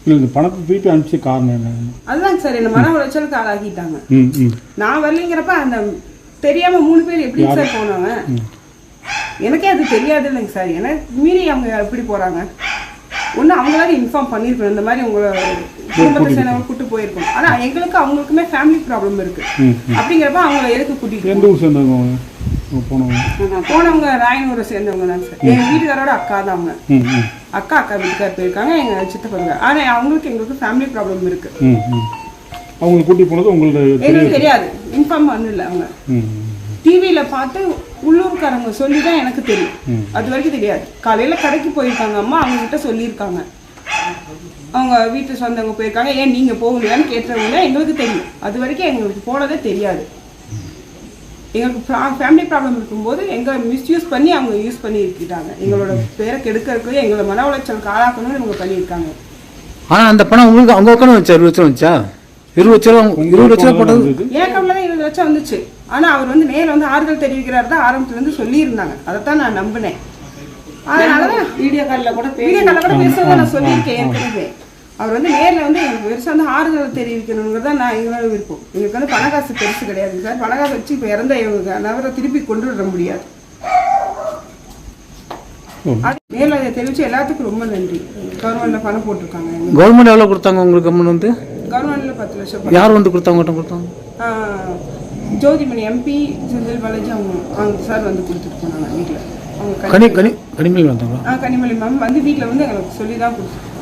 இல்லை இந்த பணத்தை திருப்பி அனுப்பிச்ச காரணம் என்ன? அதுதாங்க சார் என்ன மன உளைச்சலுக்கு ஆளாக்கிட்டாங்க. நான் வரலைங்கிறப்ப அந்த தெரியாம 3 பேர் எப்படி சார் போனாங்க? எனக்கே அது தெரியாது இல்லைங்க சார். எனக்கு மீறி அவங்க எப்படி போறாங்க? ஒன்று அவங்களால இன்ஃபார்ம் பண்ணியிருக்கணும், இந்த மாதிரி உங்களை குடும்பத்தை சேர்ந்தவங்க கூப்பிட்டு போயிருக்கணும். ஆனால் எங்களுக்கு அவங்களுக்குமே ஃபேமிலி ப்ராப்ளம் இருக்கு. அப்படிங்கிறப்ப அவங்கள எதுக்கு கூட்டிட்டு எந்த ஊர் சேர்ந்தவங்க போனவங்க? ராயனூரை சேர்ந்தவங்க தான் சார். எங்கள் வீட்டுக்காரோட அக்கா தான் அவங்க. அக்கா வீட்டுக்கார் போயிருக்காங்க, எங்கள் சித்தப்பங்க. ஆனால் அவங்களுக்கு எங்களுக்கு ஃபேமிலி ப்ராப்ளம் இருக்கு. அவங்க கூட்டி போனது உங்களுக்கு எங்களுக்கு தெரியாது, இன்ஃபார்ம் பண்ணல. அவங்க டிவியில் பார்த்து உள்ளூர்காரங்க சொல்லி தான் எனக்கு தெரியும். அது வரைக்கும் தெரியாது. காலையில் கடைக்கு போயிருக்காங்க அம்மா, அவங்க கிட்ட சொல்லியிருக்காங்க. அவங்க வீட்டு சொந்தவங்க போயிருக்காங்க, ஏன் நீங்கள் போகலையான்னு கேட்டவங்க எங்களுக்கு தெரியும். அது வரைக்கும் எங்களுக்கு போனதே தெரியாது. எங்களுக்கு ஃபேமிலி ப்ராப்ளம் இருக்கும்போது எங்களை மிஸ்யூஸ் பண்ணி அவங்க யூஸ் பண்ணி இருக்கிட்டாங்க. எங்களோட பேரை கெடுக்கிறதுக்கு, எங்களை மன உளைச்சலுக்கு ஆளாக்கணும்னு இவங்க பண்ணியிருக்காங்க. ஆனால் அந்த பணம் உங்களுக்கு அவங்க உட்காந்து வச்சா 20 லட்சம் வந்துச்சா? 20 லட்சம் போட்டது என் அக்கௌண்ட்ல தான் 20 லட்சம் வந்துச்சு. ஆனால் அவர் வந்து நேரில் வந்து ஆறுதல் தெரிவிக்கிறாரு தான் ஆரம்பத்துலேருந்து சொல்லியிருந்தாங்க. அதைத்தான் நான் நம்பினேன். அதனால தான் வீடியோ காலில் கூட பேசுறதை நான் சொல்லியிருக்கேன் ஏற்கனவே. அவர் வந்து நேரில் வந்து எங்களுக்கு பெருசாக வந்து ஆறுதல் தெரிவிக்கணுங்கிறத நான் எங்களோட விருப்பம். எங்களுக்கு வந்து பணக்காசு பெருசு கிடையாது சார். பணக்காசு வச்சு இப்போ இறந்த இவங்க நபரை திருப்பி கொண்டு வர முடியாது. நேரில் அதை தெரிவித்து எல்லாத்துக்கும் ரொம்ப நன்றி. கவர்மெண்ட்டில் பணம் போட்டிருக்காங்க. கவர்மெண்ட் எவ்வளோ கொடுத்தாங்க உங்களுக்கு? அமௌண்ட் வந்து கவர்மெண்ட்டில் 10 லட்சம். யார் வந்து கொடுத்தாங்க? ஜோதிமணி எம்பி, செந்தில் பாலாஜி அவங்க சார் வந்து கொடுத்துட்டு போனாங்க வீட்டில். அவங்க கனிமொழி வந்தாங்க. கனிமொழி மேம் வந்து வீட்டில் வந்து எங்களுக்கு சொல்லி தான் கொடுத்துருக்கோம்.